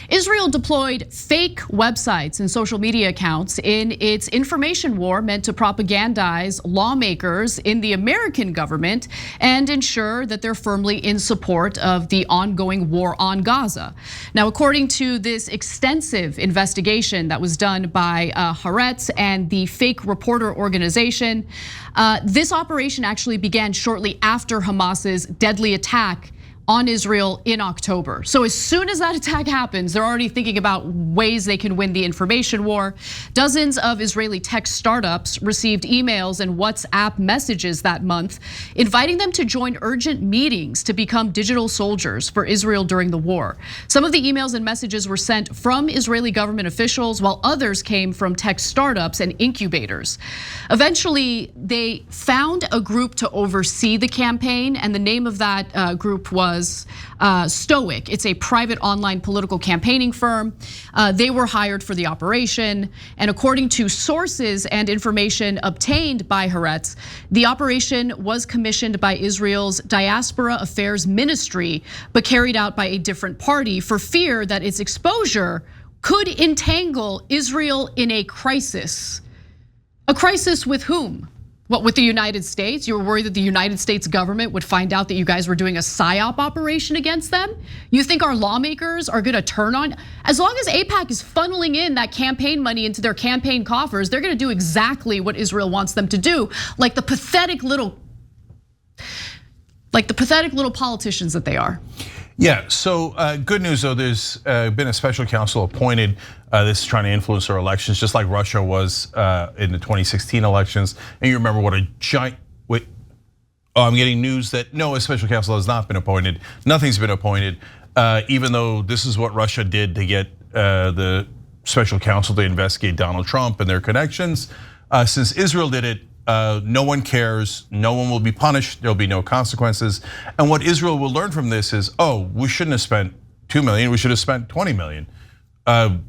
Israel deployed fake websites and social media accounts in its information war meant to propagandize lawmakers in the American government and ensure that they're firmly in support of the ongoing war on Gaza. Now, according to this extensive investigation that was done by Haaretz and the fake reporter organization, this operation actually began shortly after Hamas's deadly attack on Israel in October. So as soon as that attack happens, they're already thinking about ways they can win the information war. Dozens of Israeli tech startups received emails and WhatsApp messages that month, inviting them to join urgent meetings to become digital soldiers for Israel during the war. Some of the emails and messages were sent from Israeli government officials, while others came from tech startups and incubators. Eventually, they found a group to oversee the campaign, and the name of that group was Stoic. It's a private online political campaigning firm. They were hired for the operation, and according to sources and information obtained by Haaretz, the operation was commissioned by Israel's Diaspora Affairs Ministry, but carried out by a different party for fear that its exposure could entangle Israel in a crisis. A crisis with whom? What, with the United States? You were worried that the United States government would find out that you guys were doing a PsyOps operation against them? You think our lawmakers are gonna turn on? As long as AIPAC is funneling in that campaign money into their campaign coffers, they're gonna do exactly what Israel wants them to do, like the pathetic little politicians that they are. Yeah, so good news though, there's been a special counsel appointed. This is trying to influence our elections, just like Russia was in the 2016 elections. And you remember what a giant, I'm getting news that no, a special counsel has not been appointed. Nothing's been appointed, even though this is what Russia did to get the special counsel to investigate Donald Trump and their connections. Since Israel did it, no one cares, no one will be punished, there'll be no consequences. And what Israel will learn from this is, oh, we shouldn't have spent 2 million, we should have spent 20 million.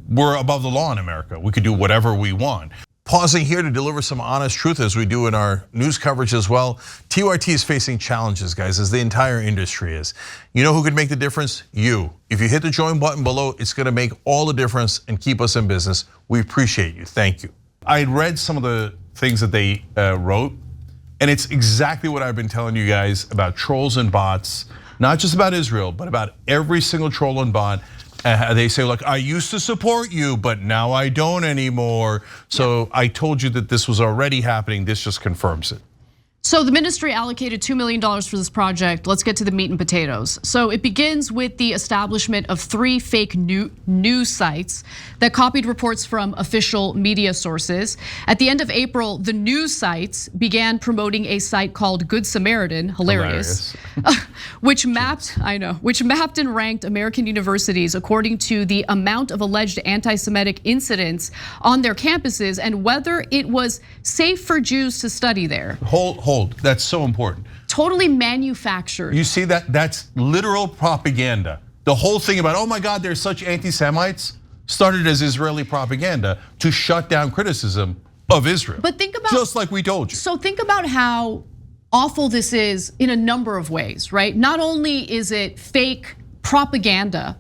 We're above the law in America, we could do whatever we want. Pausing here to deliver some honest truth as we do in our news coverage as well. TYT is facing challenges, guys, as the entire industry is. You know who could make the difference? You. If you hit the join button below, it's gonna make all the difference and keep us in business. We appreciate you, thank you. I read some of the things that they wrote, and it's exactly what I've been telling you guys about trolls and bots, not just about Israel, but about every single troll and bot. They say, look, I used to support you, but now I don't anymore. So I told you that this was already happening, this just confirms it. So the ministry allocated $2 million for this project. Let's get to the meat and potatoes. So it begins with the establishment of 3 fake news sites that copied reports from official media sources. At the end of April, the news sites began promoting a site called Good Samaritan, hilarious. which mapped and ranked American universities according to the amount of alleged anti-Semitic incidents on their campuses and whether it was safe for Jews to study there. Hold, that's so important. Totally manufactured. You see that? That's literal propaganda. The whole thing about, oh my God, there's such anti-Semites, started as Israeli propaganda to shut down criticism of Israel. But think about, just like we told you. So think about how awful this is in a number of ways, right? Not only is it fake propaganda,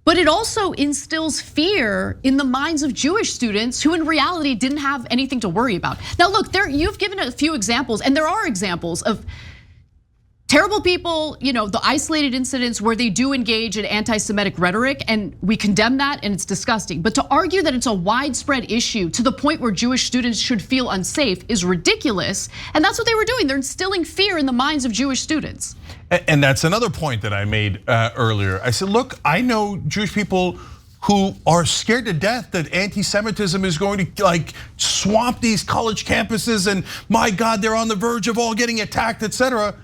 but it also instills fear in the minds of Jewish students who in reality didn't have anything to worry about. Now look, you've given a few examples, and there are examples of terrible people, the isolated incidents where they do engage in anti-Semitic rhetoric, and we condemn that, and it's disgusting. But to argue that it's a widespread issue to the point where Jewish students should feel unsafe is ridiculous, and that's what they were doing. They're instilling fear in the minds of Jewish students. And that's another point that I made earlier. I said, look, I know Jewish people who are scared to death that anti-Semitism is going to swamp these college campuses, and my God, they're on the verge of all getting attacked, etc.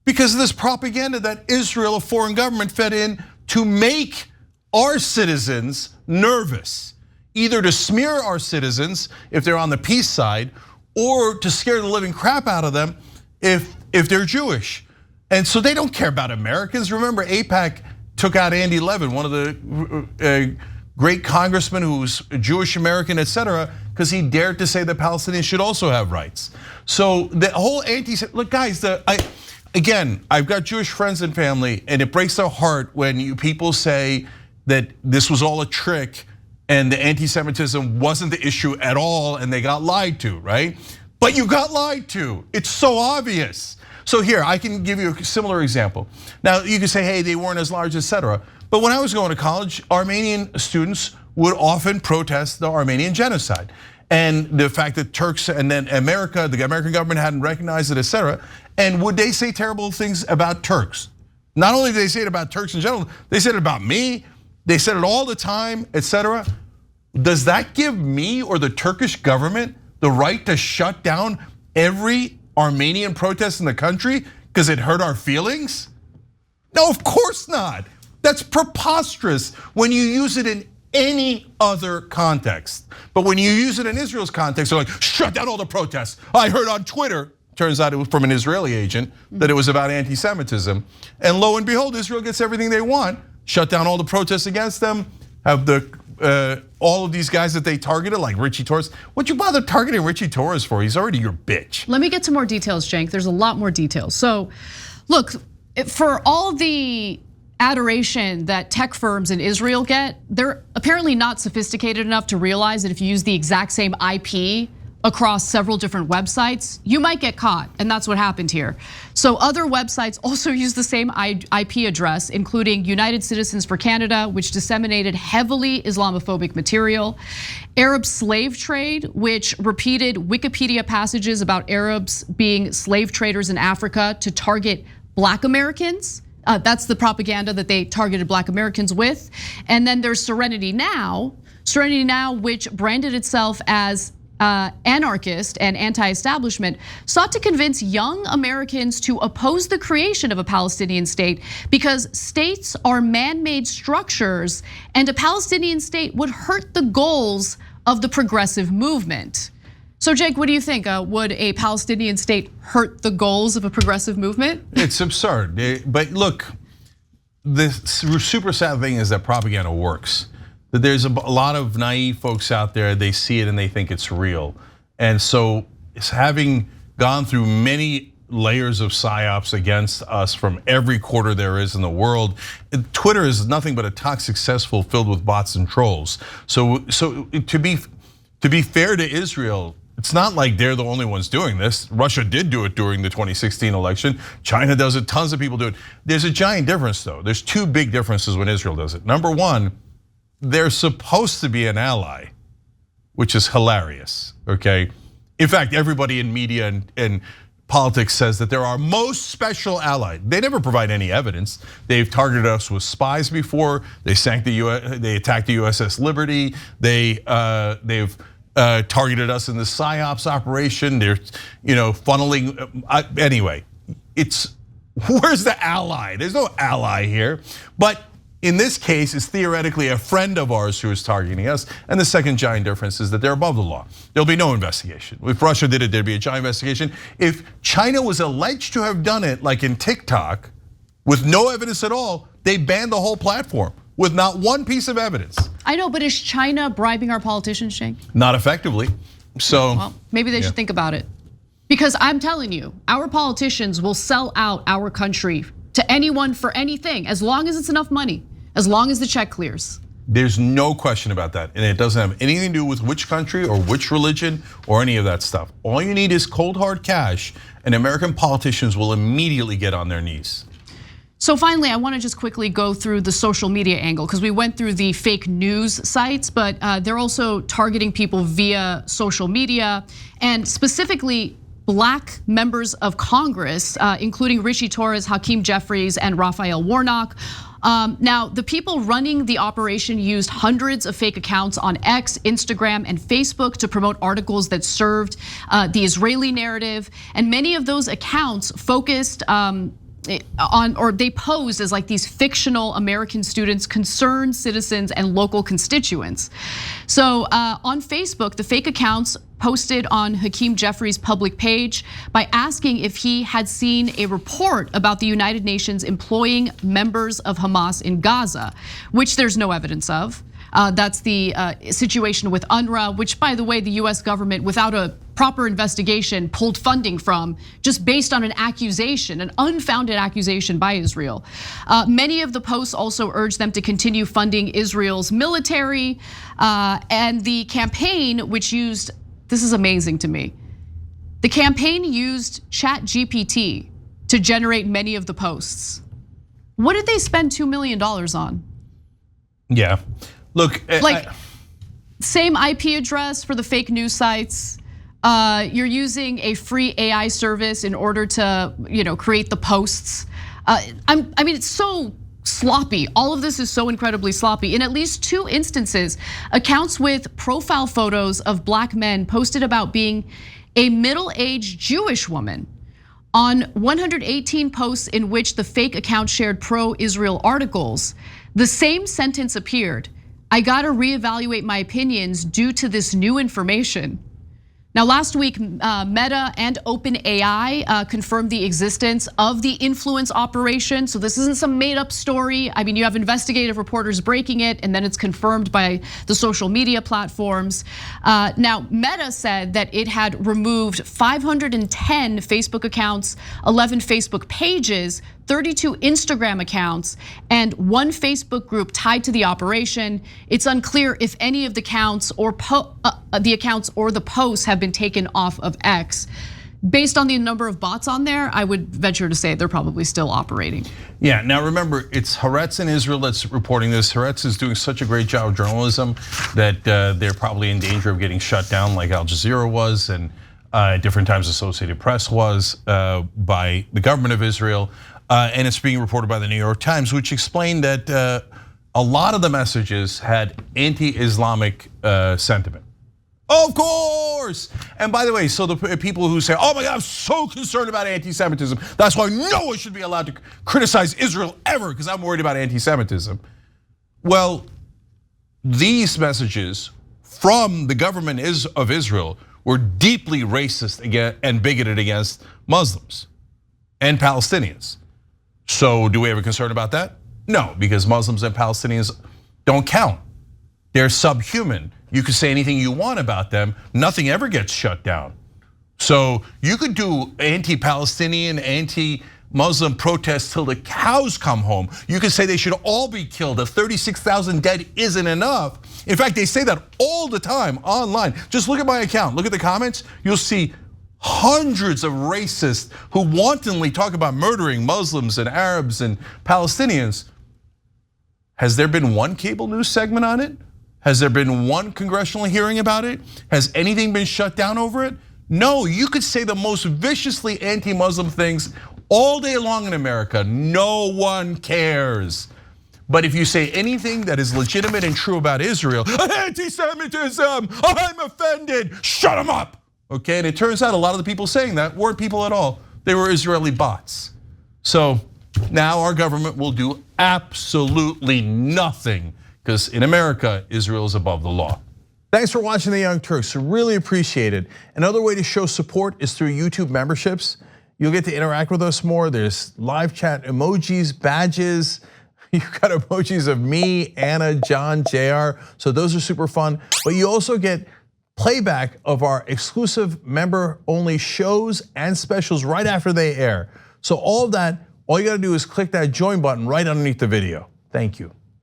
Because of this propaganda that Israel, a foreign government, fed in to make our citizens nervous, either to smear our citizens if they're on the peace side, or to scare the living crap out of them if they're Jewish. And so they don't care about Americans. Remember, AIPAC took out Andy Levin, one of the great congressmen who's Jewish American, etc., because he dared to say that Palestinians should also have rights. So the whole look, guys, again, I've got Jewish friends and family, and it breaks their heart when people say that this was all a trick and the anti-Semitism wasn't the issue at all and they got lied to, right? But you got lied to. It's so obvious. So here, I can give you a similar example. Now, you can say, hey, they weren't as large, etc. But when I was going to college, Armenian students would often protest the Armenian genocide. And the fact that Turks and then the American government hadn't recognized it, etc. And would they say terrible things about Turks? Not only did they say it about Turks in general, they said it about me. They said it all the time, etc. Does that give me or the Turkish government the right to shut down every Armenian protest in the country because it hurt our feelings? No, of course not. That's preposterous when you use it in any other context. But when you use it in Israel's context, they're like, shut down all the protests. I heard on Twitter, turns out it was from an Israeli agent, that it was about anti-Semitism. And lo and behold, Israel gets everything they want. Shut down all the protests against them, have all of these guys that they targeted, like Richie Torres. What'd you bother targeting Richie Torres for? He's already your bitch. Let me get to more details, Cenk. There's a lot more details. So, look, for all the adoration that tech firms in Israel get, they're apparently not sophisticated enough to realize that if you use the exact same IP across several different websites, you might get caught, and that's what happened here. So other websites also use the same IP address, including United Citizens for Canada, which disseminated heavily Islamophobic material, Arab slave trade, which repeated Wikipedia passages about Arabs being slave traders in Africa to target Black Americans. That's the propaganda that they targeted Black Americans with. And then there's Serenity Now, which branded itself as anarchist and anti-establishment, sought to convince young Americans to oppose the creation of a Palestinian state because states are man-made structures and a Palestinian state would hurt the goals of the progressive movement. So Cenk, what do you think? Would a Palestinian state hurt the goals of a progressive movement? It's absurd, but look, the super sad thing is that propaganda works. That there's a lot of naive folks out there, they see it and they think it's real. And so it's having gone through many layers of PsyOps against us from every quarter there is in the world. Twitter is nothing but a toxic cesspool filled with bots and trolls. So to be fair to Israel, it's not like they're the only ones doing this. Russia did do it during the 2016 election. China does it, tons of people do it. There's a giant difference though. There's two big differences when Israel does it. Number one, they're supposed to be an ally, which is hilarious, okay? In fact, everybody in media and politics says that they're our most special ally. They never provide any evidence. They've targeted us with spies before. They attacked the USS Liberty. They've targeted us in the PsyOps operation. They're funneling, anyway, where's the ally? There's no ally here, but in this case, it's theoretically a friend of ours who is targeting us. And the second giant difference is that they're above the law. There'll be no investigation. If Russia did it, there'd be a giant investigation. If China was alleged to have done it, like in TikTok, with no evidence at all, they banned the whole platform with not one piece of evidence. I know, but is China bribing our politicians, Cenk? Not effectively, so. Well, maybe they should think about it. Because I'm telling you, our politicians will sell out our country to anyone for anything, as long as it's enough money. As long as the check clears. There's no question about that. And it doesn't have anything to do with which country or which religion or any of that stuff. All you need is cold hard cash and American politicians will immediately get on their knees. So finally, I want to just quickly go through the social media angle because we went through the fake news sites, but they're also targeting people via social media and specifically Black members of Congress, including Richie Torres, Hakeem Jeffries, and Raphael Warnock. Now, the people running the operation used hundreds of fake accounts on X, Instagram, and Facebook to promote articles that served the Israeli narrative. And many of those accounts focused on, or they posed as like these fictional American students, concerned citizens, and local constituents. So on Facebook, the fake accounts posted on Hakeem Jeffries' public page by asking if he had seen a report about the United Nations employing members of Hamas in Gaza, which there's no evidence of. That's the situation with UNRWA, which by the way, the US government, without a proper investigation pulled funding from just based on an accusation, an unfounded accusation by Israel. Many of the posts also urged them to continue funding Israel's military, and the campaign, which used, this is amazing to me, the campaign used ChatGPT to generate many of the posts. What did they spend $2 million on? Yeah, look, same IP address for the fake news sites. You're using a free AI service in order to, create the posts. I mean, it's so sloppy. All of this is so incredibly sloppy. In at least 2 instances, accounts with profile photos of black men posted about being a middle-aged Jewish woman. On 118 posts in which the fake account shared pro-Israel articles, the same sentence appeared: "I gotta reevaluate my opinions due to this new information." Now, last week, Meta and OpenAI confirmed the existence of the influence operation. So this isn't some made up story. I mean, you have investigative reporters breaking it, and then it's confirmed by the social media platforms. Now, Meta said that it had removed 510 Facebook accounts, 11 Facebook pages, 32 Instagram accounts, and 1 Facebook group tied to the operation. It's unclear if any of the accounts or the posts have been taken off of X. Based on the number of bots on there, I would venture to say they're probably still operating. Yeah, now remember, it's Haaretz in Israel that's reporting this. Haaretz is doing such a great job of journalism that they're probably in danger of getting shut down like Al Jazeera was, and at different times Associated Press was by the government of Israel. And it's being reported by the New York Times, which explained that a lot of the messages had anti-Islamic sentiment. Of course. And by the way, so the people who say, oh my God, I'm so concerned about anti-Semitism, that's why no one should be allowed to criticize Israel ever because I'm worried about anti-Semitism. Well, these messages from the government of Israel were deeply racist and bigoted against Muslims and Palestinians. So do we have a concern about that? No, because Muslims and Palestinians don't count. They're subhuman. You can say anything you want about them. Nothing ever gets shut down. So you could do anti-Palestinian, anti-Muslim protests till the cows come home. You could say they should all be killed. If 36,000 dead isn't enough. In fact, they say that all the time online. Just look at my account, look at the comments. You'll see hundreds of racists who wantonly talk about murdering Muslims and Arabs and Palestinians. Has there been one cable news segment on it? Has there been one congressional hearing about it? Has anything been shut down over it? No, you could say the most viciously anti-Muslim things all day long in America. No one cares. But if you say anything that is legitimate and true about Israel, anti-Semitism, I'm offended, shut them up. Okay, and it turns out a lot of the people saying that weren't people at all. They were Israeli bots. So now our government will do absolutely nothing because in America, Israel is above the law. Thanks for watching The Young Turks, really appreciate it. Another way to show support is through YouTube memberships. You'll get to interact with us more. There's live chat emojis, badges. You've got emojis of me, Anna, John, JR. So those are super fun. But you also get playback of our exclusive member-only shows and specials right after they air. So all of that, all you gotta do is click that join button right underneath the video. Thank you.